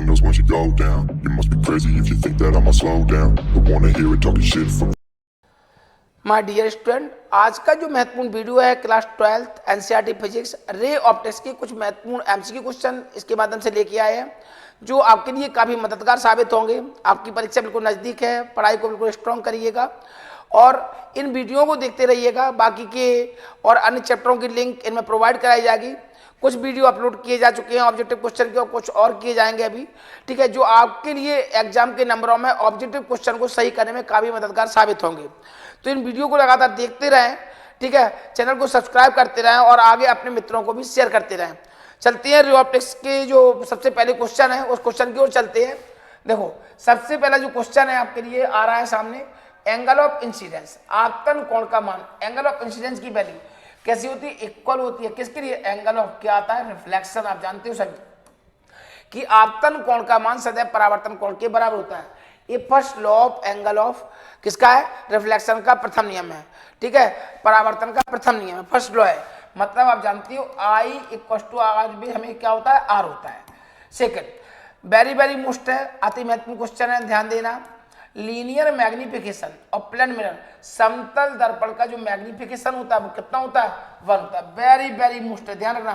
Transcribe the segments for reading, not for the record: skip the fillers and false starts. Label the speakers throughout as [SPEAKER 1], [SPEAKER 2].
[SPEAKER 1] windows once you go down. You must be crazy if you think that I'ma slow down. Don't wanna hear it talking shit from
[SPEAKER 2] my dear student, आज का जो महत्वपूर्ण video है class 12th NCERT physics ray optics के कुछ महत्वपूर्ण MCQ question इसके माध्यम से लेके आए हैं जो आपके लिए काफ़ी मददगार साबित होंगे। आपकी परीक्षा बिल्कुल नज़दीक है, पढ़ाई को बिल्कुल स्ट्रॉन्ग करिएगा और इन वीडियो को देखते रहिएगा। बाकी के और अन्य चैप्टरों की लिंक इनमें प्रोवाइड कराई जाएगी। कुछ वीडियो अपलोड किए जा चुके हैं ऑब्जेक्टिव क्वेश्चन के और कुछ और किए जाएंगे अभी, ठीक है, जो आपके लिए एग्जाम के नंबरों में ऑब्जेक्टिव क्वेश्चन को सही करने में काफ़ी मददगार साबित होंगे। तो इन वीडियो को लगातार देखते रहें, ठीक है, चैनल को सब्सक्राइब करते रहें और आगे अपने मित्रों को भी शेयर करते रहें। चलते हैं रे ऑप्टिक्स के जो सबसे पहले क्वेश्चन है उस क्वेश्चन की ओर चलते हैं। देखो, सबसे पहला जो क्वेश्चन है आपके लिए आ रहा है सामने, एंगल ऑफ इंसिडेंस, आपतन कोण का मान। एंगल ऑफ इंसिडेंस की वैल्यू कैसी होती है? इक्वल होती है किसके लिए? एंगल ऑफ क्या आता है? रिफ्लेक्शन। आप जानते हो सभी कि आपतन कोण का मान सदैव परावर्तन कोण के बराबर होता है। ये first law of angle of किसका है? रिफ्लेक्शन का प्रथम नियम है, ठीक है, परावर्तन का प्रथम नियम है, फर्स्ट लॉ है। मतलब आप जानती हो आई इक्वल टू आर भी हमें क्या होता है? आर होता है। सेकंड वेरी वेरी मोस्ट है, अति महत्वपूर्ण क्वेश्चन है, ध्यान देना। लीनियर मैग्निफिकेशन और प्लेन मिरर, समतल दर्पण का जो मैग्निफिकेशन होता है वो कितना होता है? 1 होता है। वेरी वेरी मोस्ट है, ध्यान रखना।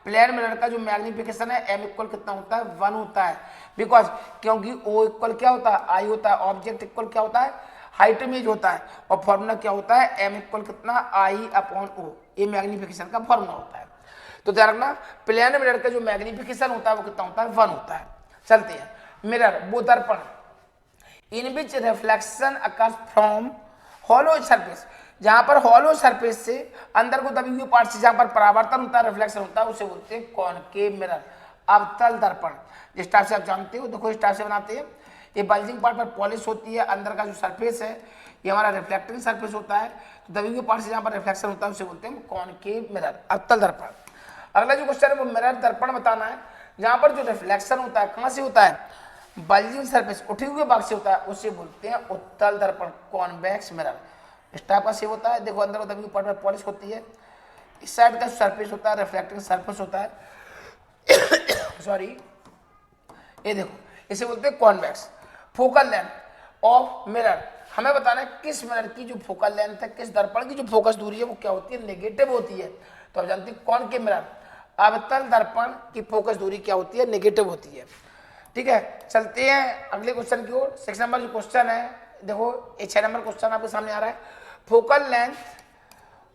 [SPEAKER 2] प्लेन मिरर का जो मैग्निफिकेशन है एम इक्वल कितना होता है? 1 होता है। बिकॉज क्योंकि ओ इक्वल क्या होता है? आई होता है। ऑब्जेक्ट इक्वल क्या होता है? हाइट इमेज होता है। और फॉर्मूला क्या होता है? एम इक्वल कितना? आई अपॉन ओ। ये मैग्निफिकेशन का फॉर्मूला होता है। तो ध्यान रखना, प्लेन मिरर का जो मैग्निफिकेशन होता है वो कितना होता है? 1 होता है। चलते हैं, मिरर वो दर्पण in which reflection occurs from hollow surface, जहां पर हॉलो सरफेस से अंदर को दबी हुई पार्ट से जहां पर परावर्तन होता है, रिफ्लेक्शन होता है, उसे बोलते हैं कॉनकेव मिरर, अवतल दर्पण। जिस टाइप से आप जानते हो, देखो इस टाइप से बनाते हैं। ये बल्जिंग पार्ट पर पॉलिश होती है, अंदर का जो सरफेस है ये हमारा रिफ्लेक्टिंग सरफेस होता है, तो दबी हुई पार्ट से जहां पर रिफ्लेक्शन होता है उसे बोलते हैं कॉनकेव मिरर, अवतल दर्पण। अगला जो क्वेश्चन है वो मिरर दर्पण बताना है, जहां पर जो रिफ्लेक्शन होता है कहां से होता है? बल्जिंग सरफेस, उठे हुए भाग से होता है, उसे बोलते हैं उत्तल दर्पण, कॉन्वेक्स मिरर। इस टाइप का शेप होता है, देखो अंदर दबी हुई पार्ट पर पॉलिश होती है, इस साइड का सरफेस होता है रिफ्लेक्टिंग सरफेस होता है सॉरी, ये देखो इसे बोलते हैं convex. Focal length of mirror, हमें बताना है किस मिरर की जो फोकल लेंथ है, किस दर्पण की जो फोकस दूरी है वो क्या होती है? नेगेटिव होती है। तो आप जानते हैं कॉनकेव मिरर, अवतल दर्पण की फोकस दूरी क्या होती है? नेगेटिव होती है, ठीक है। चलते हैं अगले क्वेश्चन की ओर। 6 नंबर जो क्वेश्चन है, देखो ये 6 नंबर क्वेश्चन आपके सामने आ रहा है। Focal length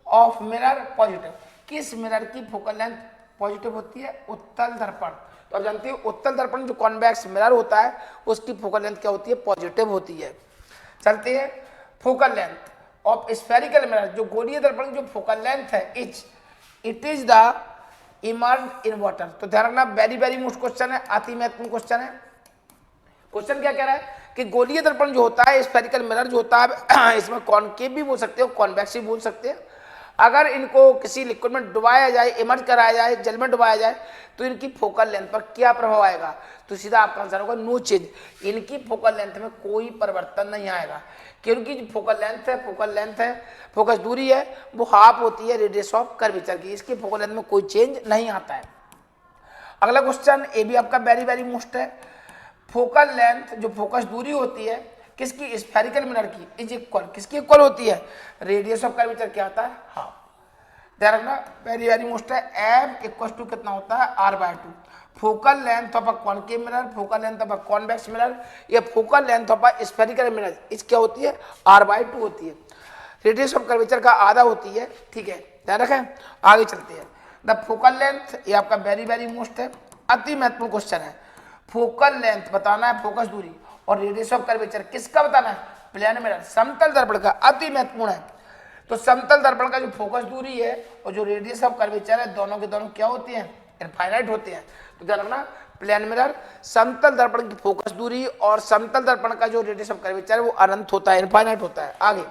[SPEAKER 2] of mirror positive, किस मिरर की फोकल लेंथ पॉजिटिव होती है? उत्तल दर्पण। तो आप जानते हो उत्तल दर्पण जो कॉन्वेक्स मिरर होता है उसकी फोकल लेंथ क्या होती है? पॉजिटिव होती है। चलते हैं, focal length of spherical mirror, जो गोलीय दर्पण की जो फोकल लेंथ है it is the emerge in water. तो ध्यान रखना, वेरी वेरी मोस्ट क्वेश्चन है, अति महत्वपूर्ण क्वेश्चन है। क्वेश्चन क्या कह रहा है कि गोलीय दर्पण जो होता है, स्फेरिकल मिरर जो होता है, इसमें कॉनकेव भी बोल सकते हो, कॉन्वेक्स भी बोल सकते हैं। अगर इनको किसी लिक्विड में डुबाया जाए, इमर्ज कराया जाए, जल में डुबाया जाए, तो इनकी फोकल लेंथ पर क्या प्रभाव आएगा? तो सीधा आपका आंसर होगा नो चेंज। इनकी फोकल लेंथ में कोई परिवर्तन नहीं आएगा, क्योंकि जो फोकल लेंथ है, फोकस दूरी है, वो हाफ होती है रेडियस ऑफ कर्वेचर की। इसकी फोकल लेंथ में कोई चेंज नहीं आता है। अगला क्वेश्चन ये भी आपका वेरी वेरी मोस्ट है। फोकल लेंथ जो फोकस दूरी होती है किसकी? स्फेरिकल मिरर की, इज इक्वल, किसकी इक्वल होती है? रेडियस ऑफ कर्वेचर क्या आता है? हाफ। ध्यान रखना, वेरी वेरी मोस्ट है। एम इक्वल टू कितना होता है? r/2। Focal length of a concave mirror, focal length of a convex mirror, या focal length of a spherical mirror इस क्या होती है? r/2 होती है। रेडियस ऑफ कर्वेचर का आधा होती है, ठीक है, ध्यान रखें। आगे चलते हैं, द फोकल लेंथ, ये आपका वेरी वेरी मोस्ट है, अति महत्वपूर्ण क्वेश्चन है। फोकल लेंथ बताना है, फोकस दूरी, और रेडियस ऑफ कर्वेचर किसका बताना है? प्लेन मिरर, समतल दर्पण का, अति महत्वपूर्ण है। तो समतल दर्पण का जो फोकस दूरी है और जो रेडियस ऑफ कर्वेचर है, दोनों के दोनों क्या होते हैं? इनफाइनाइट होते हैं। तो ध्यान रखना, प्लेन मिरर, समतल दर्पण की फोकस दूरी और समतल दर्पण का जो रेडियस ऑफ कर्वेचर है वो अनंत होता है, इनफाइनाइट होता है। आगे,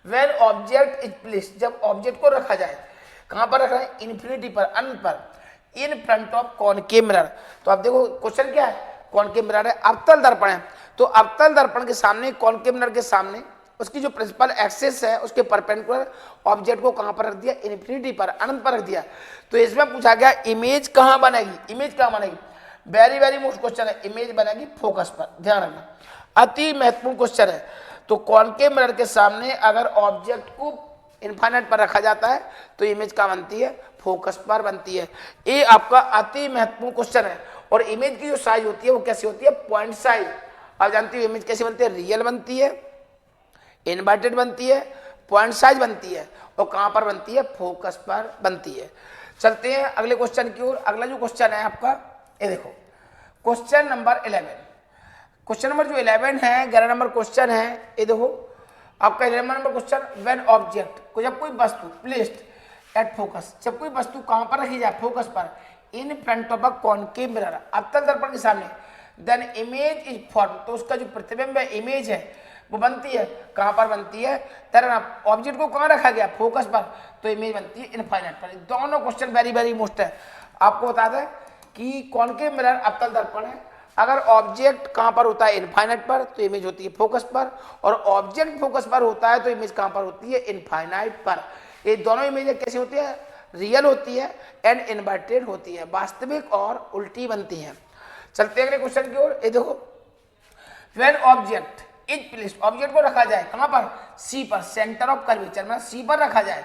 [SPEAKER 2] व्हेन ऑब्जेक्ट इज प्लेस्ड, जब ऑब्जेक्ट को रखा जाए, कहां पर रखना है? इन्फिनिटी पर, अनंत पर, इन फ्रंट ऑफ कॉनकेव मिरर। तो आप देखो क्वेश्चन क्या है? कॉनकेव मिरर है, अवतल दर्पण है, तो अवतल दर्पण के सामने, कॉनकेव मिरर के सामने उसकी जो प्रिंसिपल एक्सिस है उसके परपेंडिकुलर ऑब्जेक्ट को कहां पर रख दिया? इन्फिनिटी पर, अनंत पर रख दिया। तो इसमें पूछा गया इमेज कहां बनेगी? इमेज कहां बनेगी? वेरी वेरी मोस्ट क्वेश्चन है, इमेज बनेगी फोकस पर, ध्यान रखना, अति महत्वपूर्ण क्वेश्चन है। तो कॉनकेव मिरर के सामने अगर ऑब्जेक्ट को इनफाइनाइट पर रखा जाता है तो इमेज कहाँ बनती है, फोकस पर बनती है। ये आपका अति महत्वपूर्ण क्वेश्चन है। और इमेज की जो साइज होती है वो कैसी होती है, पॉइंट साइज। आप जानते हो इमेज कैसे बनती है, रियल बनती है, इन्वर्टेड बनती है, पॉइंट साइज बनती है, और कहां पर बनती है, फोकस पर बनती है। चलते हैं अगले क्वेश्चन की ओर। अगला जो क्वेश्चन है आपका, ये देखो क्वेश्चन नंबर 11। क्वेश्चन नंबर जो 11 है, 11 नंबर क्वेश्चन है, ये देखो आपका 11 नंबर क्वेश्चन, व्हेन ऑब्जेक्ट को, जब कोई वस्तु प्लेस्ड एट फोकस, जब कोई वस्तु कहां पर रखी जाए, फोकस पर, इन front of a concave mirror, अवतल दर्पण के सामने, देन इमेज इज फॉर्म, तो उसका जो प्रतिबिंब है, इमेज है, वो बनती है कहां पर बनती है, तरह ऑब्जेक्ट को कहां रखा गया, फोकस पर, तो इमेज बनती है इनफाइनाइट पर। दोनों क्वेश्चन वेरी वेरी मोस्ट है। आपको बता दें कि कॉनकेव मिरर अवतल दर्पण है, अगर ऑब्जेक्ट कहां पर होता है, इनफाइनाइट पर, तो इमेज होती है फोकस पर, और ऑब्जेक्ट फोकस पर होता है तो इमेज कहां पर होती है, इनफाइनाइट पर। ये दोनों इमेज कैसी होती है, रियल होती है एंड इन्वर्टेड होती है, वास्तविक और उल्टी बनती है। चलते हैं अगले क्वेश्चन की ओर। ये देखो, when object is placed, object को रखा जाए कहां पर, सी पर, सेंटर ऑफ कर्वेचर में सी पर रखा जाए।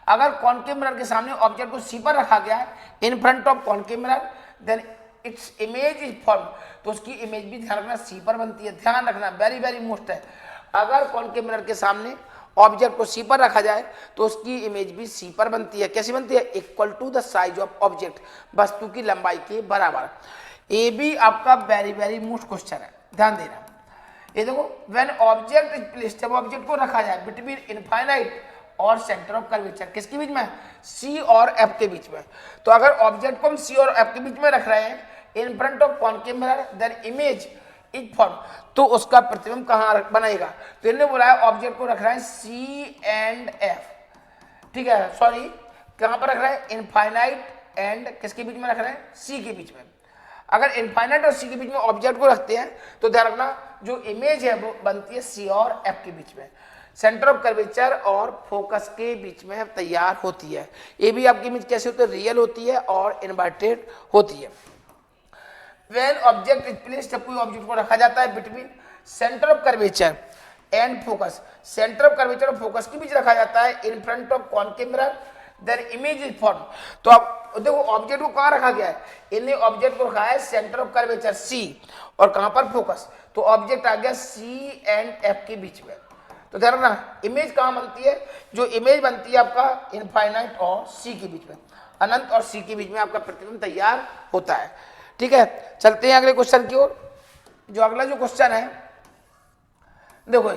[SPEAKER 2] अगर कॉनकेव मिरर के सामने ऑब्जेक्ट को सी पर रखा गया है, in front of concave mirror, then its image is form, तो उसकी इमेज भी ध्यान रखना सी पर बनती है। ध्यान रखना, वेरी वेरी मोस्ट है। अगर कॉनकेव मिरर के सामने ऑब्जेक्ट को सी पर रखा जाए तो उसकी इमेज भी सी पर बनती है। कैसी बनती है, equal to the size of object, वस्तु की लंबाई के बराबर। ये भी आपका वेरी वेरी मोस्ट क्वेश्चन है, ध्यान देना। ये देखो, व्हेन ऑब्जेक्ट इज प्लेस्ड, जब ऑब्जेक्ट को रखा जाए बिटवीन इनफाइनाइट और सेंटर ऑफ कर्वेचर, किसके बीच में, सी और एफ के बीच में। तो अगर ऑब्जेक्ट को हम सी और एफ के बीच में रख रहे हैं, in front of concave mirror, then image is form, तो उसका प्रतिबिंब कहां बनेगा, तो इन्होंने बोला है ऑब्जेक्ट को रख रहा है सी एंड एफ, ठीक है, सॉरी कहां पर रख रहा है, इनफाइनाइट एंड किसके बीच में रख रहे हैं, सी के बीच में। अगर इनफाइनाइट और सी के बीच में ऑब्जेक्ट को रखते हैं तो ध्यान रखना जो इमेज है वो बनती है सी और एफ के बीच में, सेंटर ऑफ कर्वेचर और फोकस के बीच में तैयार होती है। ये भी आपकी इमेज कैसे होती है, रियल होती है और इन्वर्टेड होती है। व्हेन ऑब्जेक्ट इज प्लेस्ड, जब कोई ऑब्जेक्ट को रखा जाता है between centre of curvature and focus, centre of curvature और फोकस के बीच रखा जाता है, in front of concave mirror, there image is form. तो आप देखो ऑब्जेक्ट को कहां रखा गया है, इन्हें ऑब्जेक्ट को रखा है सेंटर ऑफ कर्वेचर सी और कहां पर, फोकस, तो ऑब्जेक्ट आ गया सी एंड एफ के बीच में। तो ध्यान रखना इमेज कहां बनती है, जो इमेज बनती है आपका इनफाइनाइट और सी के बीच में, अनंत और सी के बीच में आपका प्रतिबिंब तैयार होता है। ठीक है, चलते हैं अगले क्वेश्चन की ओर। जो अगला जो क्वेश्चन है देखो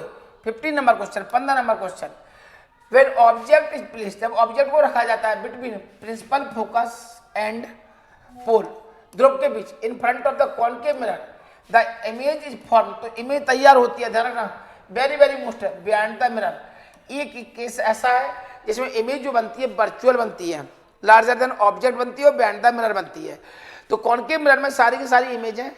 [SPEAKER 2] 15 number question, 15 number question, when object is placed, जब ऑब्जेक्ट को रखा जाता है between principal focus and pole, ध्रुव के बीच, in front of the concave mirror, the image is form, तो इमेज तैयार होती है। ध्यान रखना, वेरी वेरी मोस्ट है, बिहाइंड द मिरर। एक केस ऐसा है जिसमें इमेज जो बनती है वर्चुअल बनती है, लार्जर देन ऑब्जेक्ट बनती है और बिहाइंड द मिरर बनती है। तो कॉनकेव मिरर में सारी की सारी इमेजें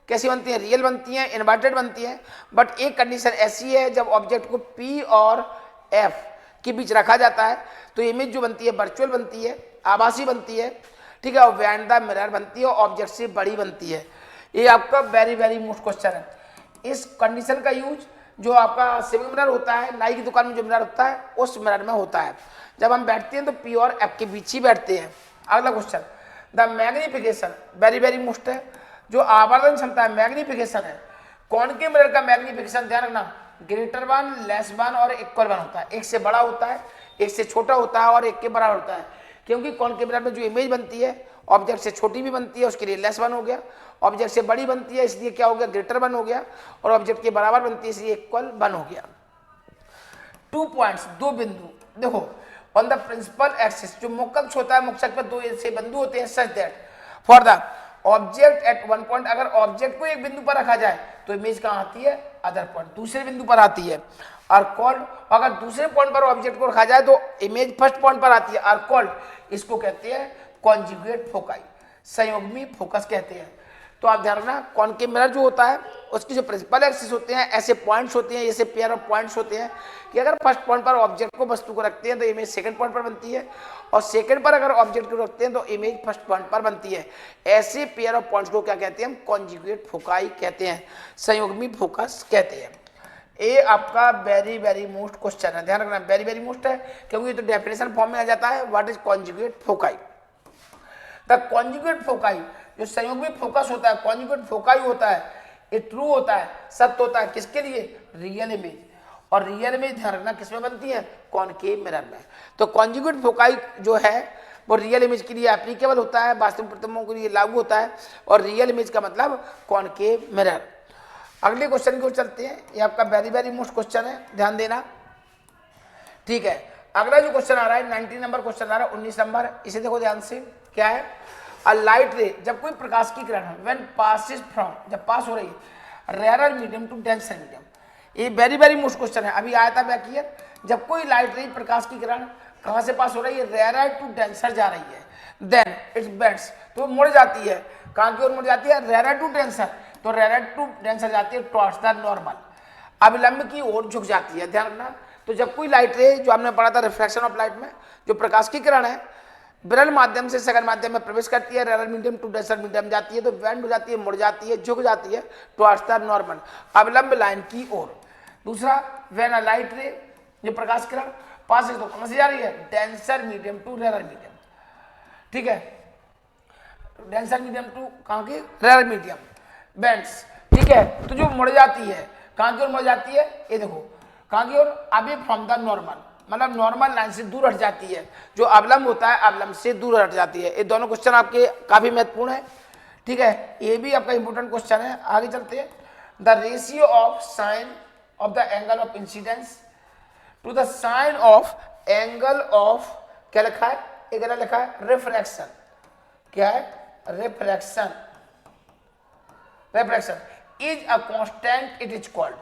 [SPEAKER 2] कैसी बनती हैं, रियल बनती हैं, इन्वर्टेड बनती हैं। बट एक कंडीशन ऐसी है, जब ऑब्जेक्ट को पी और एफ के बीच रखा जाता है तो इमेज जो बनती है वर्चुअल बनती है, आभासी बनती है, ठीक है, और बिहाइंड द मिरर बनती है और ऑब्जेक्ट से बड़ी बनती है। ये आपका वेरी वेरी मोस्ट क्वेश्चन है। इस कंडीशन का यूज जो आपका सेविंग मिरर होता है, नाई की दुकान में जो मिरर होता है उस मिरर में होता है। जब हम बैठते हैं तो पी और एफ के बीच ही बैठते हैं। अगला question, the magnification, very very most है, जो आवर्धन क्षमता है, मैग्निफिकेशन है, कॉनकेव मिरर का मैग्निफिकेशन ध्यान रखना, ग्रेटर वन, लेस वन और इक्वल वन होता है। एक से बड़ा होता है, एक से छोटा होता है और एक के बराबर होता है। क्योंकि कॉनकेव मिरर में जो इमेज बनती है ऑब्जेक्ट से छोटी भी बनती है, उसके लिए लेस वन हो गया, ऑब्जेक्ट से बड़ी बनती है इसलिए क्या हो गया, ग्रेटर वन हो गया, और ऑब्जेक्ट के बराबर बनती है इसलिए इक्वल वन हो गया। 2 पॉइंट्स, 2 बिंदु, देखो ऑन द प्रिंसिपल एक्सिस, जो मुख्य अक्ष होता है, मुख्य अक्ष पर 2 ऐसे बिंदु होते हैं, such that for the object at 1 point, अगर ऑब्जेक्ट को एक बिंदु पर रखा जाए तो इमेज कहां आती है, अदर पॉइंट, दूसरे बिंदु पर आती है। और कॉल्ड, अगर दूसरे पॉइंट पर ऑब्जेक्ट को रखा जाए तो इमेज फर्स्ट पॉइंट पर आती है। और कॉल्ड, इसको कहते हैं कॉन्जुगेट फोकाई, संयुग्मी फोकस कहते हैं। तो आप ध्यान रखना कॉनकेव मिरर जो होता है उसकी जो प्रिंसिपल एक्सिस होते हैं ऐसे पॉइंट्स होते हैं, ऐसे पेयर ऑफ पॉइंट्स होते हैं कि अगर फर्स्ट पॉइंट पर ऑब्जेक्ट को वस्तु को रखते हैं तो इमेज सेकंड पॉइंट पर बनती है, और सेकंड पर अगर ऑब्जेक्ट को रखते हैं तो इमेज फर्स्ट पॉइंट पर बनती है। ऐसे पेयर ऑफ पॉइंट्स को क्या कहते हैं? हम कॉन्जुगेट फोकाई कहते हैं, संयुग्मी फोकस कहते हैं। ये आपका वेरी मोस्ट क्वेश्चन है, ध्यान रखना वेरी मोस्ट है, क्योंकि ये तो डेफिनेशन फॉर्म में आ जाता है। What is conjugate foci? The conjugate foci, जो संयुग्मी फोकस होता है, कॉन्जुगेट फोकाई होता है, ये ट्रू होता है, सत्य होता है, किसके लिए? Real image. और रियल इमेज ध्यान रखना किसमें बनती है? कॉनकेव मिरर में। तो कॉन्जुगेट फोकाई जो है वो रियल इमेज के लिए एप्लीकेबल होता है, वास्तविक प्रतिबिंबों के लिए लागू होता है, और रियल इमेज का मतलब कॉनकेव मिरर। अगले क्वेश्चन की ओर चलते हैं, ये आपका वेरी मोस्ट क्वेश्चन है, ध्यान देना, ठीक है। अगला जो क्वेश्चन आ रहा है 19 नंबर क्वेश्चन आ रहा है, 19 नंबर, इसे देखो ध्यान से, क्या है? अ लाइट रे, जब कोई प्रकाश की किरण व्हेन पासिस फ्रॉम, जब पास हो रही है rare medium to denser medium, ये वेरी मोस्ट क्वेश्चन है, अभी आया था बैक ईयर। जब कोई लाइट रे प्रकाश की किरण कहां से पास हो रही है? रेयर टू डेंसर जा रही है, देन इट्स बेंड्स, तो मुड़ जाती है, कहां की ओर मुड़ जाती है? रेयर टू डेंसर, तो रेयर टू डेंसर जाती है टुवर्ड्स द नॉर्मल, अभिलंब की ओर झुक जाती है, ध्यान रखना। तो जब कोई लाइट रे, जो हमने पढ़ा था रिफ्रैक्शन ऑफ लाइट में, जो प्रकाश की किरण है विरल माध्यम से सघन माध्यम में प्रवेश करती है, rare medium to denser medium जाती है, तो बेंड हो जाती है, मुड़ जाती है, झुक जाती है टुवर्ड्स द नॉर्मल, अविलंब लाइन की ओर। दूसरा, व्हेन अ लाइट रे, जो प्रकाश किरण पास है तो कहां से जा रही है? Denser medium to rare medium, ठीक है, डेंसर मीडियम टू कहां की? रेयर मीडियम, बेंड्स, ठीक है। तो जो मुड़ जाती है, कहां की ओर मुड़ जाती है? ये देखो, कहां की ओर? अभी फ्रॉम द नॉर्मल, मतलब नॉर्मल लाइन से दूर हट जाती है, जो अवलंब होता है अवलंब से दूर हट जाती है। ये दोनों क्वेश्चन आपके काफी महत्वपूर्ण है, ठीक है, ये भी आपका इंपोर्टेंट क्वेश्चन है। आगे चलते हैं, the ratio of sine of the angle of incidence to the sine of angle of, क्या लिखा है? एक लिखा है रिफ्रैक्शन, क्या है? Refraction is a constant, it is called,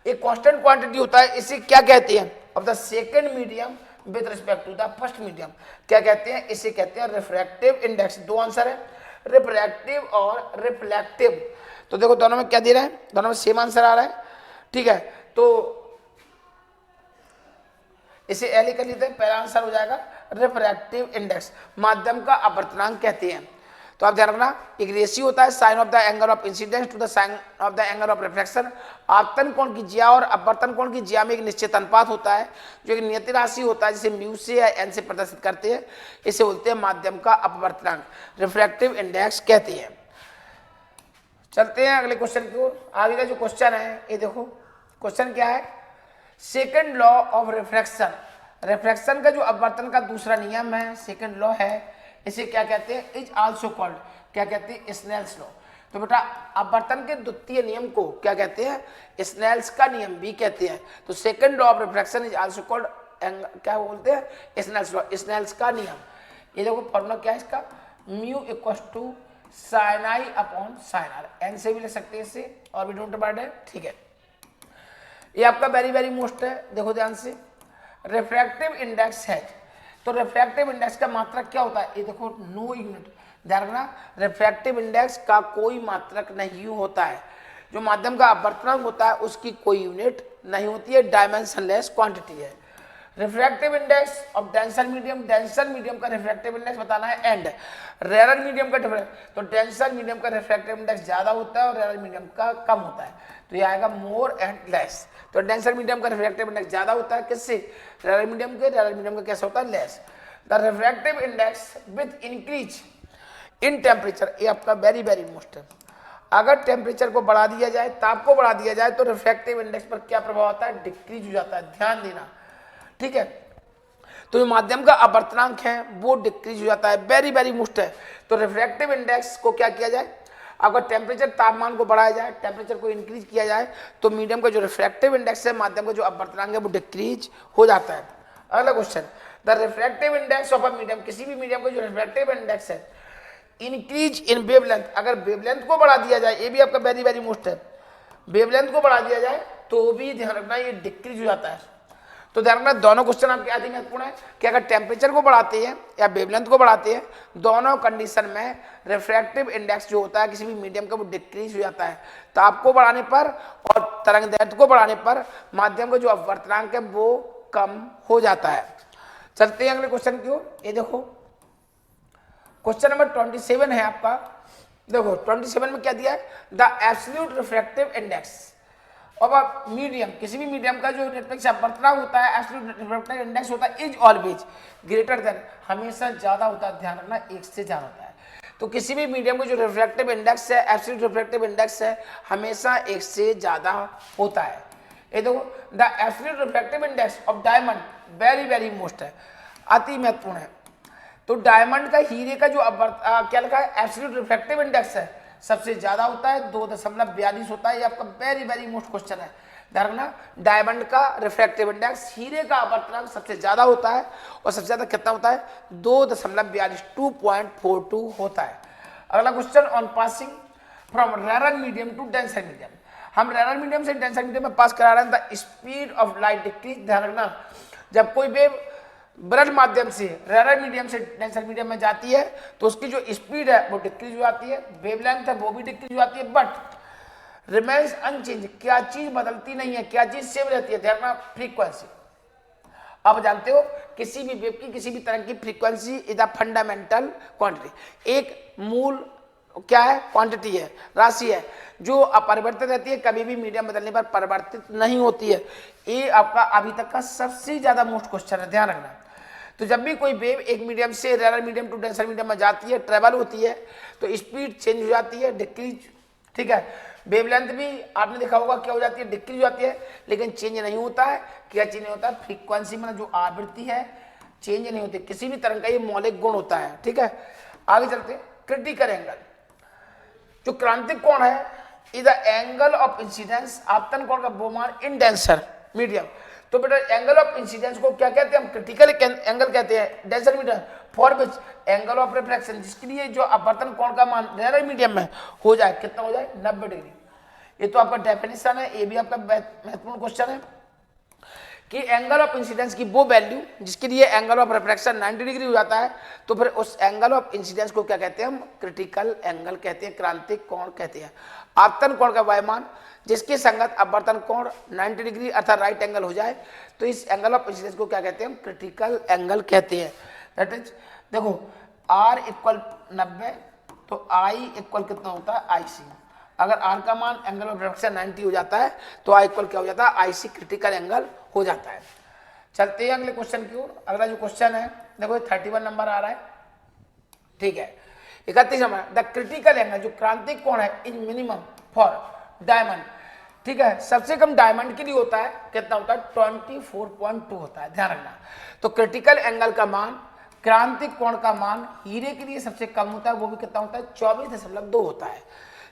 [SPEAKER 2] एक कांस्टेंट क्वांटिटी होता है, इसे क्या कहते हैं? Of the second medium with respect to the first medium, क्या कहते हैं? इसे कहते हैं रिफ्रैक्टिव इंडेक्स। दो आंसर है, रिफ्रैक्टिव और रिफ्लेक्टिव। तो देखो दोनों में क्या दे रहा है? दोनों में सेम आंसर आ रहा है, ठीक है। तो इसे एल कर लेते हैं, पहला आंसर हो जाएगा रिफ्रैक्टिव इंडेक्स, माध्यम का अपवर्तनांक कहते हैं। तो आप ध्यान रखना, एक रेशियो होता है sine of the angle of incidence to the sine of the angle of reflection. आपतन कोण की ज्या और अपवर्तन कोण की ज्या में एक निश्चित अनुपात होता है, जो एक नियत राशि होता है, जिसे म्यू से या एन से प्रदर्शित करते हैं, इसे बोलते हैं माध्यम का अपवर्तनांक, रिफ्रैक्टिव इंडेक्स कहते हैं। चलते हैं अगले क्वेश्चन की ओर। आगे का जो क्वेश्चन है, ये देखो क्वेश्चन क्या है? Second law of refraction, refraction का जो अपवर्तन का दूसरा नियम है, सेकेंड लॉ है, इसे क्या कहते हैं? इज आल्सो कॉल्ड, क्या कहते हैं? Snell's law. तो बेटा अपवर्तन के द्वितीय नियम को क्या कहते हैं? स्नेल्स का नियम भी कहते हैं। तो second law of refraction is also called, क्या बोलते हैं? स्नेल्स लॉ, स्नेल्स का नियम। ये देखो फॉर्मूला क्या है इसका? Mu equal to sine i upon sine r, n से भी ले सकते हैं इसे, और भी डोंट डिवाइड है, ठीक है। ये आपका वेरी मोस्ट है, देखो ध्यान से, रिफ्रैक्टिव इंडेक्स है। तो रिफ्रैक्टिव इंडेक्स का मात्रक क्या होता है? ये देखो नो यूनिट, ध्यान रखना, रिफ्रैक्टिव इंडेक्स का कोई मात्रक नहीं होता है। जो माध्यम का अपवर्तनांक होता है उसकी कोई यूनिट नहीं होती है, डायमेंशनलेस क्वांटिटी है। Refractive index of denser medium, denser medium का रिफ्रैक्टिव इंडेक्स बताना है, एंड रेयर मीडियम का तो डेंसर मीडियम का रिफ्रैक्टिव इंडेक्स ज्यादा होता है और रेयर मीडियम का कम होता है, तो ये आएगा मोर एंड लेस। तो डेंसर मीडियम का रिफ्रैक्टिव इंडेक्स ज्यादा होता है, किससे? रेयर मीडियम के। रेयर मीडियम का कैसा होता है? Less. The refractive index with increase in temperature, ये आपका वेरी मोस्ट है। अगर टेम्परेचर को बढ़ा दिया जाए, ताप को बढ़ा दिया जाए, तो रिफ्रैक्टिव इंडेक्स पर क्या प्रभाव होता है? डिक्रीज हो जाता है, ध्यान देना, ठीक है। तो जो माध्यम का अपवर्तनांक है वो डिक्रीज हो जाता है, वेरी मोस्ट है। तो रिफ्रैक्टिव इंडेक्स को क्या किया जाए? अगर टेम्परेचर, तापमान को बढ़ाया जाए, टेम्परेचर को इंक्रीज किया जाए, तो मीडियम का जो रिफ्रैक्टिव इंडेक्स है, माध्यम का जो अपवर्तनांक है, वो डिक्रीज हो जाता है। अगला question, the refractive index of a medium, किसी भी मीडियम का जो रिफ्रैक्टिव इंडेक्स है, इंक्रीज इन वेवलेंथ, अगर वेवलेंथ को बढ़ा दिया जाए, ये भी आपका वेरी मोस्ट है, वेवलेंथ को बढ़ा दिया जाए तो भी ध्यान रखना ये डिक्रीज हो जाता है। तो ध्यान रखना दोनों क्वेश्चन आपके आदि महत्वपूर्ण है कि अगर टेम्परेचर को बढ़ाते हैं या वेवलेंथ को बढ़ाते हैं, दोनों कंडीशन में रिफ्रैक्टिव इंडेक्स जो होता है किसी भी मीडियम का वो डिक्रीज हो जाता है। ताप को बढ़ाने पर और तरंग दैर्ध्य को बढ़ाने पर माध्यम का जो अपवर्तनांक है वो कम हो जाता है। चलते हैं अगले क्वेश्चन की ओर। ये देखो क्वेश्चन नंबर 27 है आपका। देखो 27 में क्या दिया है, द एब्सोल्यूट रिफ्रैक्टिव इंडेक्स अब आप मीडियम, किसी भी मीडियम का जो निरपेक्ष अपवर्तनांक होता है, एब्सोल्यूट रिफ्रैक्टिव इंडेक्स होता है, इज ऑलवेज ग्रेटर देन, हमेशा ज्यादा होता है, ध्यान रखना 1 से ज्यादा होता है। तो किसी भी मीडियम का जो रिफ्रैक्टिव इंडेक्स है, एब्सोल्यूट रिफ्रैक्टिव इंडेक्स है, हमेशा 1 से ज्यादा होता है। ये देखो the absolute refractive index of diamond very very most है, अति महत्वपूर्ण है। तो डायमंड का, हीरे का जो क्या लिखा है, एब्सोल्यूट रिफ्रैक्टिव इंडेक्स है, सबसे ज्यादा होता है, 2.42 होता है। ये आपका वेरी वेरी मोस्ट क्वेश्चन है, ध्यान रखना। डायमंड का रिफ्रैक्टिव इंडेक्स, हीरे का अपवर्तनांक सबसे ज्यादा होता है, और सबसे ज्यादा कितना होता है, 2.42 2.42 होता है। अगला question on passing from rare medium to denser medium. हम रेयर मीडियम से डेंसर मीडियम में पास करा रहे हैं, the speed of light decrease. ध्यान रखना, जब कोई वेव ब्रड माध्यम से रेयर मीडियम से डेंसर मीडियम में जाती है तो उसकी जो स्पीड है वो डिक्रीज हो जाती है, वेवलेंथ है वो भी डिक्रीज हो जाती है, बट रिमेन्स अनचेंज। क्या चीज बदलती नहीं है, क्या चीज सेम रहती है, ध्यान रखना, फ्रीक्वेंसी। आप जानते हो किसी भी वेव की, किसी भी तरंग की frequency is a fundamental quantity, एक मूल क्या है, क्वांटिटी है, राशि है, जो अपरिवर्तित रहती है, कभी भी मीडियम बदलने पर परिवर्तित नहीं होती है। ये आपका अभी तक का सबसे ज्यादा मोस्ट क्वेश्चन है, ध्यान रखना। तो जब भी कोई वेव एक मीडियम से rare medium to denser medium में जाती है, ट्रेवल होती है, तो स्पीड चेंज हो जाती है, डिक्रीज, ठीक है। वेवलेंथ भी आपने देखा होगा क्या हो जाती है, डिक्रीज हो जाती है, लेकिन चेंज नहीं होता है। क्या चेंज नहीं होता है, फ्रीक्वेंसी में जो आवृत्ति है चेंज नहीं होती। किसी भी तरंग का ये मौलिक गुण होता है, ठीक है। आगे चलते, क्रिटिकल एंगल, जो क्रांतिक कोण है, is the angle of incidence, आपतन कोण का वो मान इन डेंसर मीडियम। तो बेटा एंगल ऑफ इंसिडेंस को क्या कहते हैं, हम क्रिटिकल एंगल कहते हैं denser medium, for which angle of refraction, जिसके लिए जो अपवर्तन कोण का मान रेयर मीडियम में हो जाए, कितना हो जाए, 90 डिग्री। ये तो आपका डेफिनेशन है, ये भी आपका महत्वपूर्ण क्वेश्चन है कि एंगल ऑफ इंसिडेंस की वो वैल्यू जिसके लिए एंगल ऑफ रिफ्रैक्शन 90 डिग्री हो जाता है, तो फिर उस एंगल ऑफ इंसिडेंस को क्या कहते हैं, हम क्रिटिकल एंगल कहते हैं, क्रांतिक कोण कहते हैं। आपतन कोण का वायुमान जिसके संगत अपवर्तन कोण 90 डिग्री अर्थात राइट एंगल हो जाए, तो इस एंगल ऑफ इंसिडेंस को क्या कहते हैं, हम क्रिटिकल एंगल कहते हैं। दैट इज, देखो R इक्वल 90, तो I इक्वल कितना होता है, IC। अगर R का मान एंगल ऑफ रिफ्रैक्शन 90 हो जाता है तो I इक्वल क्या हो जाता है, IC क्रिटिकल एंगल हो जाता है। चलते हैं अगले क्वेश्चन की ओर। अगला जो क्वेश्चन है देखो 31 नंबर आ रहा है, ठीक है। 31 नंबर, द क्रिटिकल एंगल, जो क्रांतिक कोण है, इज मिनिमम फॉर डायमंड, ठीक है। सबसे कम डायमंड के लिए होता है, कितना होता है, 24.2 होता है, ध्यान रखना। तो क्रिटिकल एंगल का मान, क्रांतिक कोण का मान हीरे के लिए सबसे कम होता है, वो भी कितना होता है, 24.2 होता है।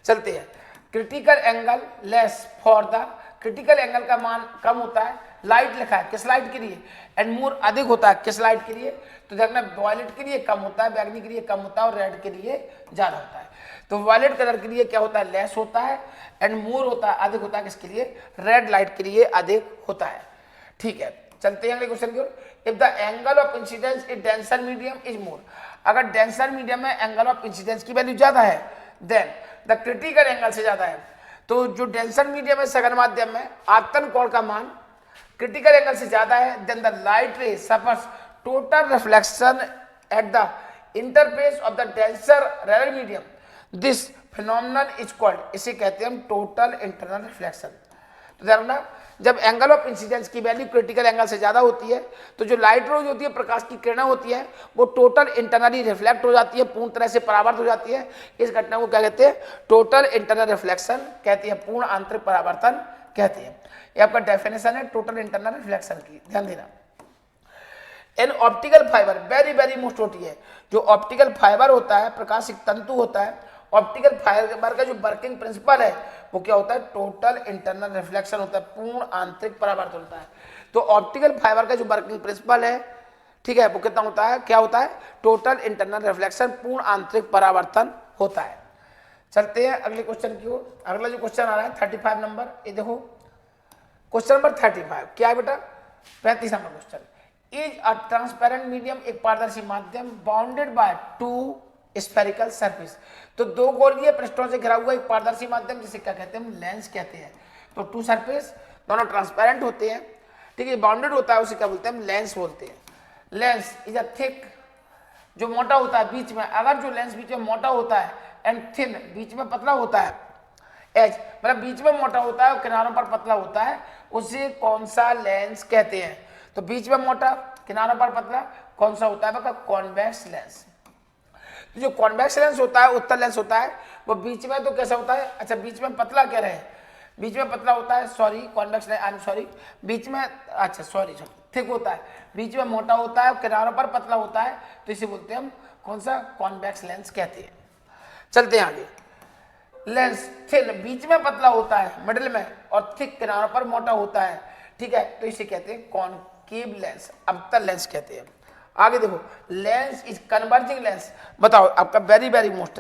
[SPEAKER 2] चलते हैं, critical angle less for the, critical angle का मान कम होता है, लाइट लिखा है किस लाइट के लिए, एंड मोर अधिक होता है किस लाइट के लिए, तो देखना वायलेट के लिए कम होता है, बैगनी के लिए कम होता है, और रेड के लिए ज्यादा होता है। तो वायलेट कलर के लिए क्या होता है, लेस होता है, एंड मोर होता है, अधिक होता है किसके लिए, रेड लाइट के लिए अधिक होता है, ठीक है। चलते हैं अगले क्वेश्चन की ओर। If the angle of incidence in denser medium is more, अगर डेंसर मीडियम में एंगल ऑफ इंसिडेंस की वैल्यू ज्यादा है, देन द क्रिटिकल एंगल से ज्यादा है, तो जो डेंसर मीडियम है सघन माध्यम में आपतन कोण का मान क्रिटिकल एंगल से ज्यादा है, then the light ray suffers total reflection at the interface of the denser rare medium, this phenomenon is called, इसे कहते हैं हम टोटल इंटरनल रिफ्लेक्शन। तो ध्यान रखना, जब एंगल ऑफ इंसिडेंस की वैल्यू क्रिटिकल एंगल से ज्यादा होती है तो जो लाइट रोज होती है, प्रकाश की किरणें होती है, वो टोटल इंटरनली रिफ्लेक्ट हो जाती है, पूर्ण तरह से परावर्तित हो जाती है। इस घटना को क्या कहते हैं, टोटल इंटरनल रिफ्लेक्शन कहते हैं, पूर्ण आंतरिक परावर्तन कहते हैं। ये आपका डेफिनेशन है टोटल इंटरनल रिफ्लेक्शन की, ध्यान देना। An optical fibre very very most होती है, जो ऑप्टिकल फाइबर होता है, प्रकाशिक तंतु होता है, ऑप्टिकल फाइबर का जो वर्किंग प्रिंसिपल है वो क्या होता है, टोटल इंटरनल रिफ्लेक्शन होता है, पूर्ण आंतरिक परावर्तन होता है। तो ऑप्टिकल फाइबर का जो वर्किंग प्रिंसिपल है, ठीक है, वो कितना होता है, क्या होता है, टोटल इंटरनल रिफ्लेक्शन, पूर्ण आंतरिक परावर्तन होता है। चलते हैं अगले क्वेश्चन की ओर। अगला जो क्वेश्चन आ रहा है 35 नंबर, ये देखो क्वेश्चन नंबर 35 क्या है बेटा, 35 number question, is a transparent medium, एक पारदर्शी माध्यम, bounded by two spherical surface, तो दो गोलीय पृष्ठों से घिरा हुआ एक पारदर्शी माध्यम जिसे क्या कहते हैं, लेंस कहते हैं। तो टू सरफेस दोनों ट्रांसपेरेंट होते हैं, ठीक है, बाउंडेड होता है, उसे क्या बोलते हैं, लेंस बोलते हैं। लेंस इज अ थिक, जो मोटा होता है बीच में, अगर जो लेंस बीच में मोटा होता है, एंड थिन बीच में पतला होता है, एज मतलब बीच में मोटा होता है और किनारों पर पतला होता है, उसे कौन सा लेंस कहते हैं। तो बीच में मोटा किनारों पर पतला कौन सा होता है, कॉन्वेक्स लेंस। तो जो कॉन्वेक्स लेंस होता है, उत्तल लेंस होता है, वो बीच में तो कैसा होता है, अच्छा बीच में पतला कह रहे हैं, बीच में पतला होता है, sorry convex lens, I am sorry, बीच में अच्छा सॉरी थिक होता है, बीच में मोटा होता है और किनारों पर पतला होता है, तो इसे बोलते हैं हम कौन सा, कॉन्वेक्स लेंस कहते हैं। चलते हैं आगे, लेंस थिन बीच में पतला होता है मिडिल में, और थिक किनारों पर मोटा होता है, ठीक है, तो इसे कहते हैं कॉनकेव लेंस, अवतल लेंस कहते हैं। आगे देखो, लेंस इज कन्वर्जिंग लेंस, बताओ आपका वेरी वेरी मोस्ट,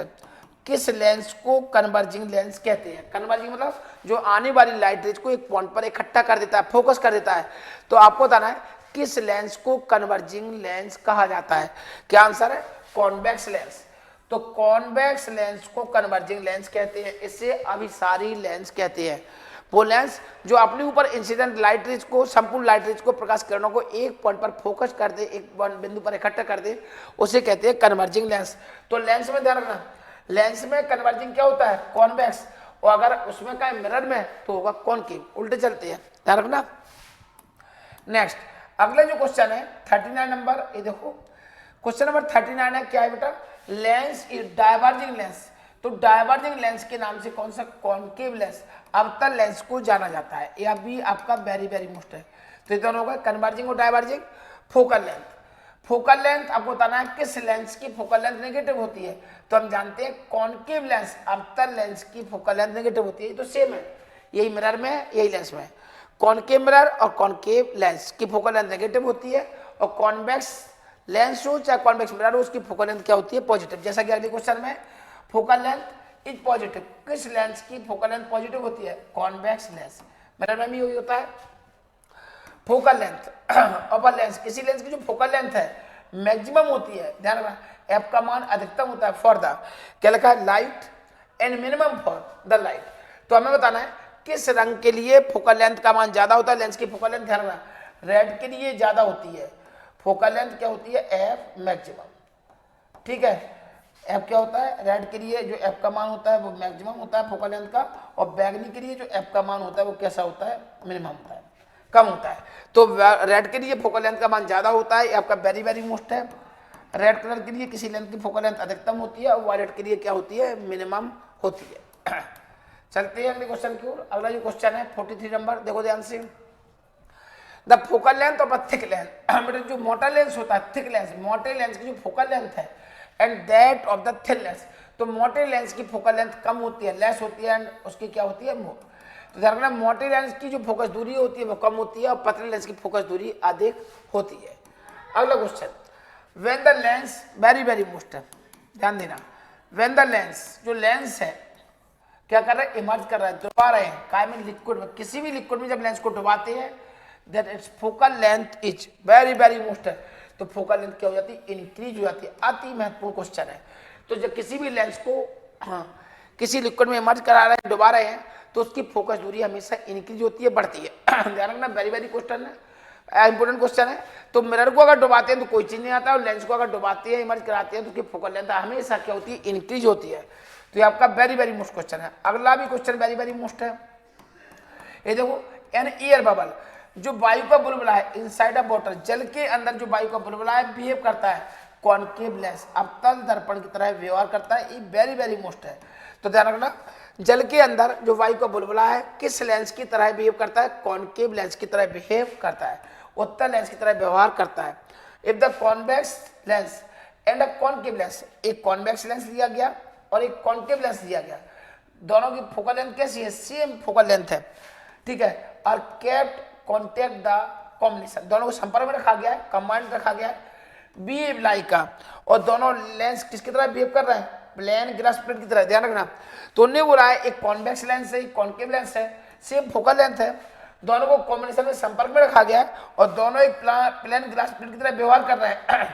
[SPEAKER 2] किस लेंस को कन्वर्जिंग लेंस कहते हैं। कन्वर्जिंग मतलब जो आने वाली लाइट रेज को एक पॉइंट पर इकट्ठा कर देता है, फोकस कर देता है, तो आपको बताना है किस लेंस को कन्वर्जिंग लेंस कहा जाता है। क्या आंसर है, कॉन्वेक्स लेंस। तो कॉन्वेक्स लेंस को कन्वर्जिंग लेंस कहते हैं, इसे अभिसारी लेंस कहते हैं। वो लेंस जो अपने ऊपर इंसिडेंट लाइट रेज को, संपूर्ण लाइट रेज को, प्रकाश किरणों को एक पॉइंट पर फोकस कर दे, एक बिंदु पर इकट्ठा कर दे, उसे कहते हैं कन्वर्जिंग लेंस। तो लेंस में ध्यान रखना, लेंस में कन्वर्जिंग क्या होता है, कॉन्वेक्स, और अगर उसमें का मिरर में तो होगा कॉनकेव, उल्टे चलते हैं, ध्यान रखना। नेक्स्ट अगला जो क्वेश्चन है 39 नंबर, ये देखो क्वेश्चन नंबर 39 है, क्या है बेटा, लेंस इज डायवर्जिंग लेंस। तो डायवर्जिंग लेंस के नाम से कौन सा, कॉनकेव लेंस, अवतल लेंस को जाना जाता है। यह भी आपका वेरी वेरी मोस्ट है। तो ये दोनों होगा कन्वर्जिंग और diverging. Focal length, focal length आपको बताना है किस लेंस की फोकल लेंथ नेगेटिव होती है। तो हम जानते हैं कॉनकेव लेंस, अवतल लेंस की फोकल लेंथ नेगेटिव होती है, तो सेम है, यही मिरर में यही लेंस में, कॉनकेव मिरर और कॉनकेव लेंस की फोकल लेंथ नेगेटिव होती है, और कॉन्वेक्स लेंस हो चाहे कॉन्वेक्स मिरर हो, उसकी फोकल लेंथ क्या होती है, पॉजिटिव। जैसा कि अगले क्वेश्चन में फोकल लेंथ इज पॉजिटिव, किस लेंस की फोकल लेंथ पॉजिटिव होती है, कॉन्वेक्स लेंस। मिरर में भी यही होता है। फोकल लेंथ अपर लेंस, किसी लेंस की जो फोकल लेंथ है मैक्सिमम होती है, ध्यान रखना, एफ का मान अधिकतम होता है फॉर द, क्या लिखा है, light, and minimum for the light. तो हमें बताना है किस रंग के लिए फोकल लेंथ का मान ज्यादा होता है, लेंस की फोकल लेंथ, ध्यान रखना, रेड के लिए ज्यादा होती है फोकल लेंथ, क्या होती है, एफ मैक्सिमम, ठीक है। एफ क्या होता है, रेड के लिए जो एफ का मान होता है वो मैक्सिमम होता है फोकल लेंथ का, और बैगनी के लिए जो एफ का मान होता है वो कैसा होता है, मिनिमम होता है, कम होता है। तो रेड के लिए फोकल लेंथ का मान ज्यादा होता है, आपका वेरी वेरी मोस्ट है। रेड कलर के लिए किसी लेंथ की फोकल लेंथ अधिकतम होती है, और वायलेट के लिए क्या होती है, मिनिमम होती है। चलते हैं अगले क्वेश्चन की ओर। अगला जो क्वेश्चन है 43 नंबर, देखो ध्यान से, the focal length of a thick lens, मतलब जो मोटा लेंस होता है, थिक लेंस, मोटे लेंस की जो फोकल लेंथ है, and that of the thin lens, तो मोटे लेंस की फोकल लेंथ कम होती है, लेस होती है, एंड उसकी क्या होती है, मोर। तो ध्यान रखना, मोटे लेंस की जो फोकस दूरी होती है वो कम होती है, और पतले लेंस की फोकस दूरी अधिक होती है। अगला question, when the lens, very very most है, ध्यान देना, व्हेन द लेंस, जो लेंस है क्या कर रहा है, इमर्ज कर रहा है, डुबा रहे हैं, काय में, लिक्विड में, किसी भी लिक्विड में जब लेंस को डुबाते हैं, that it's focal length is very very most है, तो फोकल लेंथ क्या हो जाती है, इंक्रीज हो जाती है। अति महत्वपूर्ण क्वेश्चन है। तो जब किसी भी लेंस को किसी लिक्विड में इमर्ज करा रहे हैं, डुबा रहे हैं, तो उसकी फोकस दूरी हमेशा इंक्रीज होती है, बढ़ती है। ध्यान रखना, वेरी वेरी क्वेश्चन है, इंपोर्टेंट क्वेश्चन है। तो मिरर को अगर डुबाते हैं तो कोई चीज नहीं आता, और लेंस को अगर डुबाते हैं, इमर्ज कराते हैं, तो उसकी फोकल लेंथ हमेशा क्या होती है, इंक्रीज होती है। तो ये आपका वेरी वेरी मोस्ट क्वेश्चन है। अगला भी क्वेश्चन वेरी वेरी मोस्ट है, ये देखो, एन एयर बबल, जो वायु का बुलबुला है, इनसाइड ऑफ वाटर, जल के अंदर जो वायु का बुलबुला है, बिहेव करता है कॉनकेव लेंस, अवतल दर्पण की तरह व्यवहार करता है। ये वेरी वेरी मोस्ट है। तो ध्यान रखना, जल के अंदर जो वायु का बुलबुला है किस लेंस की तरह बिहेव करता है, कॉनकेव लेंस की तरह बिहेव करता है, उत्तल लेंस की तरह व्यवहार करता है। If the convex lens and a concave lens, एक कॉन्वेक्स लेंस लिया गया और एक कॉनकेव लेंस लिया गया, दोनों की फोकल लेंथ कैसी है, सेम फोकल लेंथ है, ठीक है, और केप्ट कॉन्टेक्ट द कॉम्बिनेशन, दोनों को संपर्क में रखा गया है, कंबाइंड रखा गया है, बिहेव लाइक का, और दोनों लेंस किसकी तरह बिहेव कर रहे हैं, प्लेन ग्लास प्लेट की तरह। ध्यान रखना, तो उन्होंने बोला है एक कॉन्वेक्स लेंस है, एक कॉनकेव लेंस है, सेम फोकल लेंथ है, दोनों को कॉम्बिनेशन में संपर्क में रखा गया है और दोनों एक प्लेन ग्लास प्लेट की तरह व्यवहार कर रहे हैं,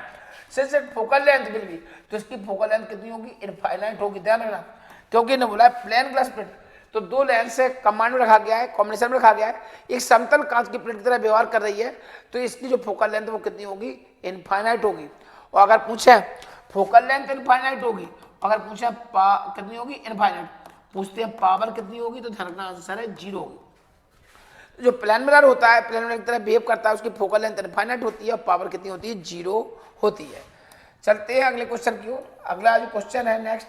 [SPEAKER 2] since it focal length will be, तो इसकी फोकल लेंथ कितनी होगी, इनफाइनाइट होगी। ध्यान रखना, क्योंकि इन्हें बोला है प्लेन ग्लास प्लेट, तो दो लेंस से कमांड में रखा गया है, कॉम्बिनेशन में रखा गया है, एक समतल कांच की प्लेट की तरह व्यवहार कर रही है, तो इसकी जो फोकल लेंथ वो कितनी होगी, इनफाइनाइट होगी। और अगर पूछे फोकल लेंथ इनफाइनाइट होगी, अगर पूछे कितनी होगी, इनफाइनाइट, पूछते हैं पावर कितनी होगी, तो ध्यान रखना आंसर है 0 होगी। जो प्लेन मिरर होता है, प्लेन मिरर की तरह बिहेव करता है, उसकी फोकल लेंथ इनफाइनाइट होती है और पावर कितनी होती है, 0 होती है। चलते हैं अगले क्वेश्चन की ओर। अगला जो क्वेश्चन है नेक्स्ट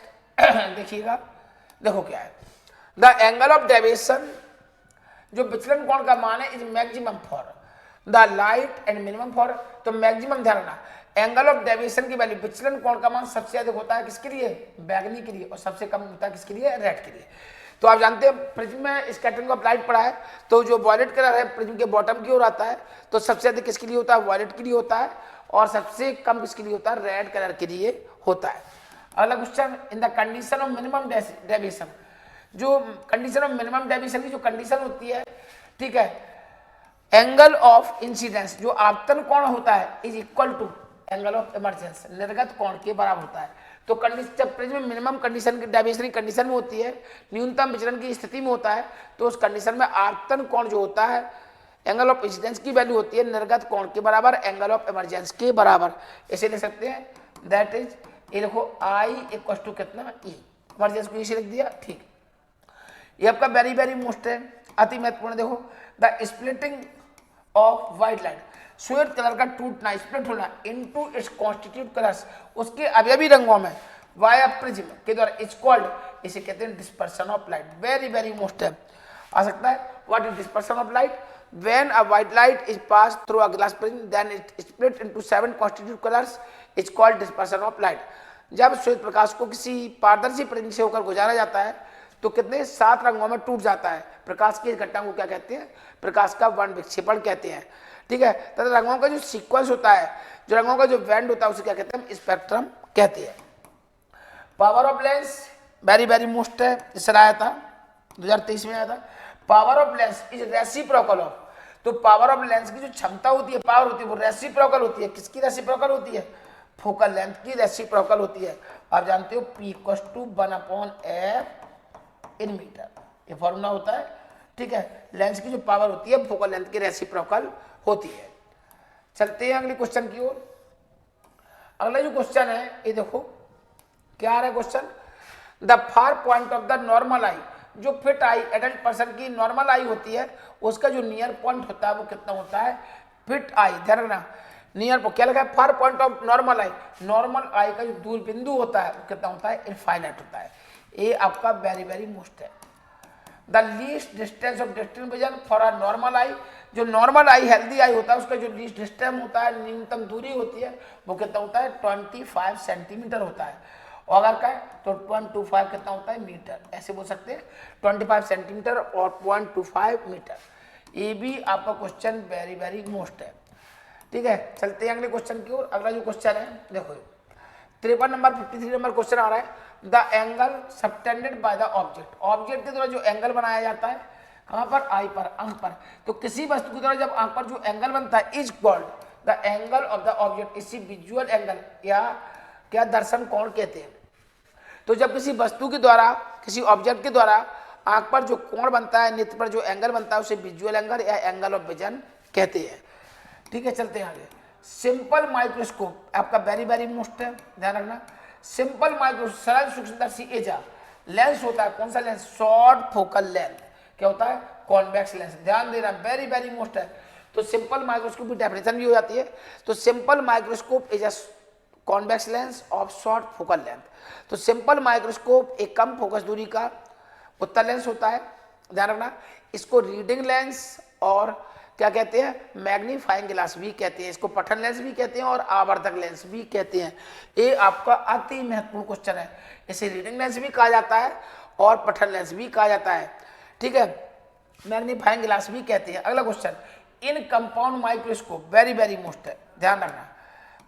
[SPEAKER 2] देखिएगा, देखो क्या है, द एंगल ऑफ डेविएशन, जो विचलन कोण का मान है, is maximum for the light and minimum for, तो मैक्सिमम ध्यान रखना, एंगल ऑफ डेविएशन की वैल्यू, विचलन कोण का मान सबसे अधिक होता है किसके लिए, बैगनी के लिए, और सबसे कम होता है किसके लिए, रेड के लिए। तो आप जानते हैं प्रिज्म में स्कैटरिंग ऑफ लाइट पड़ा है, तो जो वॉयलेट कलर है प्रिज्म के बॉटम की ओर आता है, तो सबसे अधिक किसके लिए होता है, वॉयलेट के लिए होता है, और सबसे कम किसके लिए होता है, रेड कलर के लिए होता है। अगला question, in the condition of minimum deviation, जो कंडीशन ऑफ मिनिमम डेविएशन की जो कंडीशन होती है, ठीक है, एंगल ऑफ इंसिडेंस, जो आपतन कोण होता है, is equal to angle of emergence, निर्गत कोण के बराबर होता है। तो कंडीशन, जब प्रिज्म मिनिमम कंडीशन की डेविएशन की कंडीशन में होती है, न्यूनतम विचलन की स्थिति में होता है, तो उस कंडीशन में आपतन कोण जो होता है, एंगल ऑफ इंसिडेंस की वैल्यू होती है निर्गत कोण के बराबर, एंगल ऑफ इमर्जेंस के बराबर। इसे लिख सकते हैं, दैट इज, ये देखो आई इक्वल टू कितना, ई, इमरजेंस को इसे लिख दिया, ठीक। ये आपका वेरी वेरी मोस्ट है, अति महत्वपूर्ण। देखो, the splitting of white light, श्वेत कलर का टूटना, स्प्लिट होना इनटू इट्स कॉन्स्टिट्यूट कलर्स, उसके अवयवी रंगों में वाया प्रिज्म के द्वारा, इज कॉल्ड, इसे कहते हैं dispersion of light. Very very most है, आ सकता है, what is dispersion of light, when a white light is passed through a glass prism then it split into 7 constituent colors, it's called dispersion of light। जब श्वेत प्रकाश को किसी पारदर्शी prism से होकर गुजारा जाता है, तो कितने 7 रंगों में टूट जाता है। प्रकाश की इस घटना को क्या कहते हैं, प्रकाश का वर्ण विक्षेपण कहते हैं, ठीक है। तथा रंगों का जो सीक्वेंस होता है, जो रंगों का जो बैंड होता है, उसे क्या कहते हैं, स्पेक्ट्रम कहते हैं। Power of lens very very most है, इस आया था 2023 में आया था। Power of lens is reciprocal of, तो पावर ऑफ लेंस की जो क्षमता होती है, पावर होती है, वो रेसिप्रोकल होती है। किसकी रेसिप्रोकल होती है, फोकल लेंथ की रेसिप्रोकल होती है। आप जानते हो P = 1/f इन मीटर, ये फॉर्मूला होता है, ठीक है। लेंस की जो पावर होती है फोकल लेंथ की रेसिप्रोकल होती है। चलते हैं अगले क्वेश्चन की ओर। अगला जो क्वेश्चन है, ये देखो क्या आ रहा है question, the far point of the normal eye, जो फिट आई एडल्ट पर्सन की नॉर्मल आई होती है, उसका जो नियर पॉइंट होता है वो कितना होता है, फिट आई। ध्यान रखना, नियर क्या लगा है, far point of normal eye, normal eye का जो दूर बिंदु होता है वो कितना होता है, इनफाइनाइट होता है। ये आपका वेरी वेरी मोस्ट है। The least distance of distance vision for a normal eye, जो नॉर्मल आई हेल्दी आई होता है, उसका जो लीस्ट डिस्टेंस होता है, न्यूनतम दूरी होती है, वो कितना होता है, 25 सेंटीमीटर होता है। और अगर का है तो 0.25 कितना होता है, मीटर। ऐसे बोल सकते हैं 25 सेंटीमीटर और 0.25 मीटर। ये भी आपका क्वेश्चन वेरी वेरी मोस्ट है, ठीक है। चलते हैं अगले क्वेश्चन की ओर। अगला जो क्वेश्चन है देखो, 53 नंबर 53 नंबर क्वेश्चन आ रहा है, the angle subtended by the object, object के द्वारा जो एंगल बनाया जाता है, कहाँ पर, आई पर, आंख पर। तो किसी वस्तु के द्वारा जब आंख पर जो एंगल बनता है, is called the angle of the object, इसी विजुअल एंगल या क्या दर्शन कोण कहते हैं। तो जब किसी वस्तु के द्वारा, किसी ऑब्जेक्ट के द्वारा आंख पर जो कोण बनता है, नेत्र पर जो एंगल बनता है, उसे विजुअल एंगल या एंगल ऑफ विजन कहते हैं, ठीक है। चलते हैं आगे। सिंपल माइक्रोस्कोप आपका वेरी वेरी मोस्ट है, ध्यान रखना। सिंपल माइक्रोस्कोप सरल सूक्ष्मदर्शी एजा लेंस होता है, कौन सा लेंस, शॉर्ट फोकल लेंथ, क्या होता है, कॉन्वेक्स लेंस। ध्यान देना, वेरी वेरी मोस्ट है। तो सिंपल माइक्रोस्कोप की डेफिनेशन भी हो जाती है। तो simple microscope is a convex lens of short focal length. तो सिंपल माइक्रोस्कोप एक कम फोकस दूरी का उत्तल लेंस होता है, ध्यान रखना। इसको रीडिंग लेंस और क्या कहते हैं, मैग्नीफाइंग ग्लास भी कहते हैं, इसको पठन लेंस भी कहते हैं और आवर्धक लेंस भी कहते हैं। ये आपका अति महत्वपूर्ण क्वेश्चन है। इसे रीडिंग लेंस भी कहा जाता है और पठन लेंस भी कहा जाता है, ठीक है, मैग्नीफाइंग ग्लास भी कहते हैं। अगला question, in compound microscope very very most है, ध्यान रखना।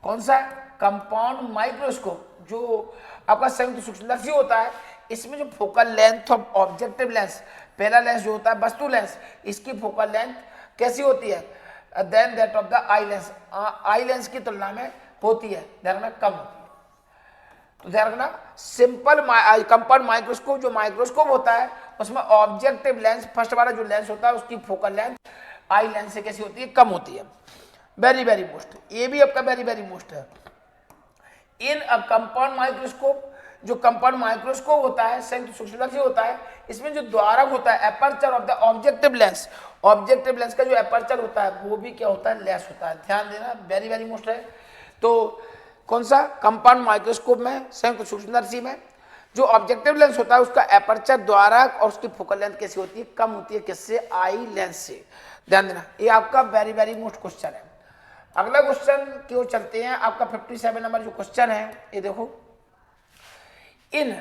[SPEAKER 2] कौन सा, कंपाउंड माइक्रोस्कोप, जो आपका संयुक्त सूक्ष्मदर्शी होता है, इसमें जो focal length of objective lens, पहला लेंस जो होता है वस्तु लेंस, इसकी फोकल लेंथ कैसी होती है then that of the eye lens, eye lens की तुलना में होती है, ध्यान रखना कम होती है। तो ध्यान रखना सिंपल कंपाउंड माइक्रोस्कोप जो माइक्रोस्कोप होता है उसमें ऑब्जेक्टिव लेंस फर्स्ट वाला जो लेंस होता है उसकी फोकल लेंथ आई लेंस से कैसी होती है, कम होती है। वेरी वेरी मोस्ट, ये भी आपका वेरी वेरी मोस्ट है। इन अ कंपाउंड माइक्रोस्कोप, जो कंपाउंड माइक्रोस्कोप होता है संयुक्त सूक्ष्मदर्शी होता है, इसमें जो द्वारक होता है aperture of the objective lens, objective lens का जो एपर्चर होता है वो भी क्या होता है, लेस होता है। ध्यान देना वेरी वेरी मोस्ट है। तो कौन सा कंपाउंड माइक्रोस्कोप में संयुक्त सूक्ष्मदर्शी में जो ऑब्जेक्टिव लेंस होता है उसका एपर्चर द्वारक और उसकी फोकल लेंथ कैसी होती है, कम होती है, किससे, आई लेंस से। ध्यान देना ये आपका वेरी वेरी मोस्ट क्वेश्चन है। अगला क्वेश्चन की ओर चलते हैं, आपका 57 नंबर जो क्वेश्चन है ये देखो। इन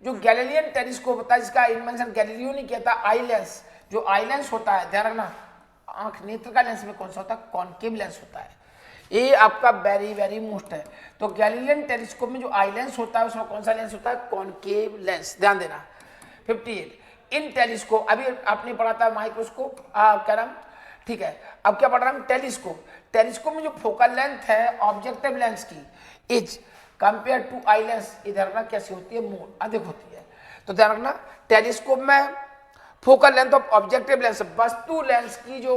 [SPEAKER 2] जो गैलीलियन टेलीस्कोप होता है जिसका इन्वेंशन गैलीलियो ने किया था, आई लेंस, जो आई लेंस होता है ध्यान रखना आंख नेत्र का लेंस में कौन सा होता है, कॉनकेव लेंस होता है। ये आपका वेरी वेरी मोस्ट है। तो गैलीलियन टेलीस्कोप में जो आई लेंस होता है उसमें कौन सा लेंस होता है, कॉनकेव लेंस। ध्यान देना 58 इन टेलीस्कोप, अभी आपने पढ़ा था माइक्रोस्कोप क्या नाम, ठीक है, अब क्या पढ़ रहा हूं, टेलीस्कोप। टेलीस्कोप में जो फोकल लेंथ है ऑब्जेक्टिव लेंस की is compare to eye lens, ध्यान रखना कैसी होती है, मोर अधिक होती है। तो ध्यान रखना टेलीस्कोप में focal length of objective lens, वस्तु लेंस की जो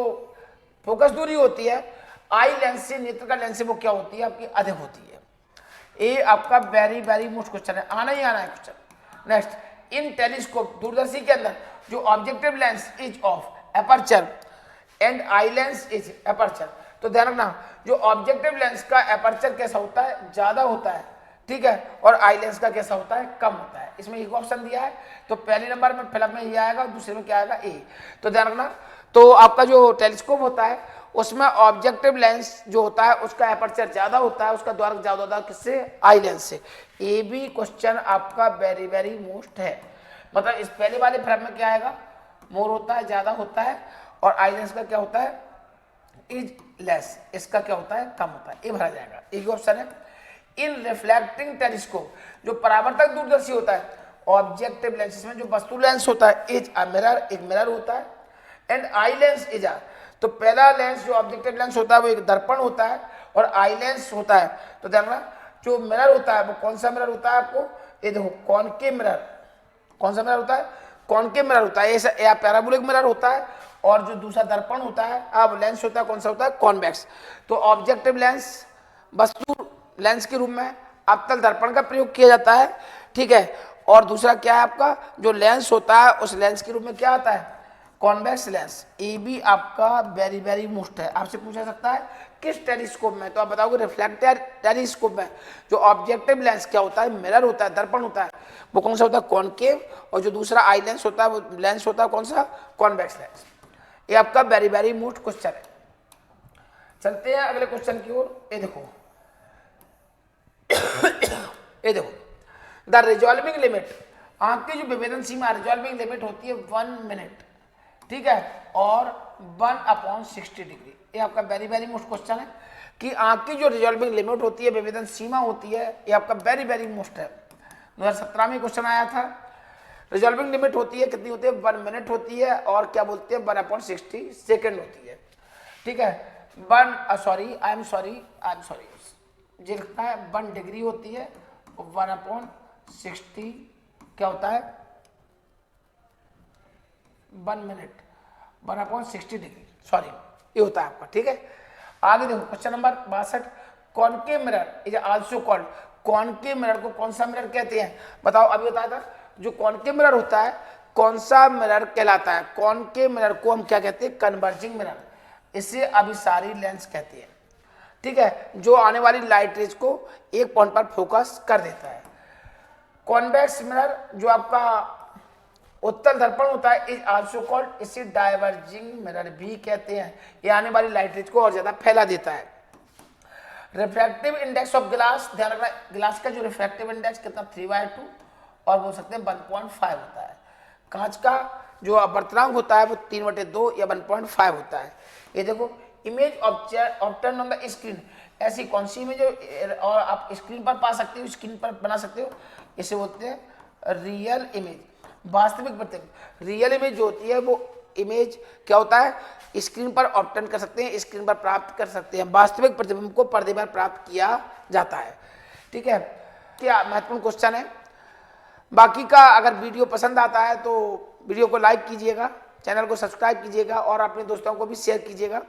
[SPEAKER 2] फोकस दूरी होती है आई लेंस से, नेत्र का लेंस से, वो क्या होती है, आपकी अधिक होती है। ये आपका वेरी वेरी मोस्ट क्वेश्चन है, आना ही आना है क्वेश्चन। नेक्स्ट इन टेलीस्कोप, दूरदर्शी के अंदर जो objective lens is of aperture and eye lens is aperture. तो ध्यान रखना जो ऑब्जेक्टिव लेंस का एपर्चर कैसा होता है, ज्यादा होता है, ठीक है, और आई लेंस का कैसा होता है, कम होता है। इसमें एक ऑप्शन दिया है, तो पहले नंबर में फिलअप में ये आएगा, दूसरे में क्या आएगा, ए। तो ध्यान रखना तो आपका जो टेलीस्कोप होता है उसमें ऑब्जेक्टिव लेंस जो होता है उसका एपर्चर ज्यादा होता है, उसका द्वारक ज्यादा होता है, किससे, आई लेंस से। ये भी क्वेश्चन आपका वेरी वेरी मोस्ट है। मतलब इस पहले वाले फिलअप में क्या आएगा, मोर होता है, ज्यादा होता है, और आई लेंस का क्या होता है, इज लेस, इसका क्या होता है, कम होता है। ये भरा जाएगा, एक ऑप्शन है। इन रिफ्लेक्टिंग टेलीस्कोप जो परावर्तक दूरदर्शी होता है, ऑब्जेक्टिव लेंस में जो वस्तु लेंस होता है इज अ मिरर, एक मिरर होता है, and eye lens is a, तो पहला लेंस जो ऑब्जेक्टिव लेंस होता है वो एक दर्पण होता है, और आई लेंस होता है। तो ध्यान रखना जो मिरर होता है वो कौन सा मिरर होता है, आपको ये देखो कॉनकेव मिरर, कौन सा मिरर होता है, कॉनकेव मिरर होता है, ऐसा या पैराबोलिक मिरर होता है, और जो दूसरा दर्पण होता है अब लेंस होता है, कौन सा होता है, कॉन्वेक्स। तो ऑब्जेक्टिव लेंस वस्तु लेंस के रूप में अवतल दर्पण का प्रयोग किया जाता है, ठीक है, और दूसरा क्या है आपका जो लेंस होता है उस लेंस के रूप में क्या आता है, कॉन्वेक्स लेंस। ये भी आपका वेरी वेरी मोस्ट है। आपसे पूछा सकता है किस टेलीस्कोप में, तो आप बताओगे रिफ्लेक्टर टेलीस्कोप में जो ऑब्जेक्टिव लेंस क्या होता है, मिरर होता है, दर्पण होता है, वो कौन सा होता है, कॉनकेव, और जो दूसरा आई लेंस होता है वो लेंस होता है कौन सा, कॉन्वेक्स लेंस। ये आपका वेरी वेरी मोस्ट क्वेश्चन है। चलते हैं अगले क्वेश्चन की ओर। ये देखो ये देखो द रिजॉल्विंग लिमिट, आंख की जो विभेदन सीमा रिजॉल्विंग लिमिट होती है 1 मिनट, ठीक है, और 1/60 डिग्री। ये आपका वेरी वेरी मोस्ट क्वेश्चन है कि आंख की जो रिजॉल्विंग लिमिट होती है, विभेदन सीमा होती है, ये आपका वेरी वेरी मोस्ट है। 2017 में क्वेश्चन आया था। रिजॉल्विंग लिमिट होती है कितनी होती है, 1 मिनट होती है, और क्या बोलते हैं 1/60 सेकेंड होती है, ठीक है। आई एम सॉरी जो लिखता है 1 डिग्री होती है, 1/60 क्या होता है, 1 मिनट, 1/60 डिग्री, सॉरी ये होता है आपका, ठीक है। आगे देखो question number 62, concave mirror is also called, concave mirror को कौन सा मिरर कहते हैं, बताओ। अभी बताया था जो कॉनकेव मिरर होता है कौन सा मिरर कहलाता है, कॉनकेव मिरर को हम क्या कहते हैं, कन्वर्जिंग मिरर, इसे अभिसारी लेंस कहते हैं, ठीक है, जो आने वाली लाइट रेज को एक पॉइंट पर फोकस कर देता है। कॉन्वेक्स मिरर जो आपका उत्तल दर्पण होता है इज आल्सो कॉल्ड, इसे डाइवर्जिंग मिरर भी कहते हैं, ये आने वाली लाइट रेज को और ज्यादा फैला देता है। रिफ्रैक्टिव इंडेक्स ऑफ ग्लास, ध्यान रखना ग्लास का जो रिफ्रैक्टिव इंडेक्स कितना 3/2 और बोल सकते हैं 1.5 होता है। कांच का जो अपवर्तनांक होता है वो 3/2 या 1.5 होता है। ये देखो image obtain on the screen, ऐसी कौन सी इमेज और आप स्क्रीन पर पा सकते हो, स्क्रीन पर बना सकते हो, इसे बोलते हैं रियल इमेज, वास्तविक प्रतिबिंब। रियल इमेज जो होती है वो इमेज क्या होता है, स्क्रीन पर ऑब्टेन कर सकते हैं, स्क्रीन पर प्राप्त कर सकते हैं। वास्तविक प्रतिबिंब को पर्दे पर प्राप्त किया जाता है। ठीक है, क्या महत्वपूर्ण क्वेश्चन है। बाकी का अगर वीडियो पसंद आता है तो वीडियो को लाइक कीजिएगा, चैनल को सब्सक्राइब कीजिएगा और अपने दोस्तों को भी शेयर कीजिएगा।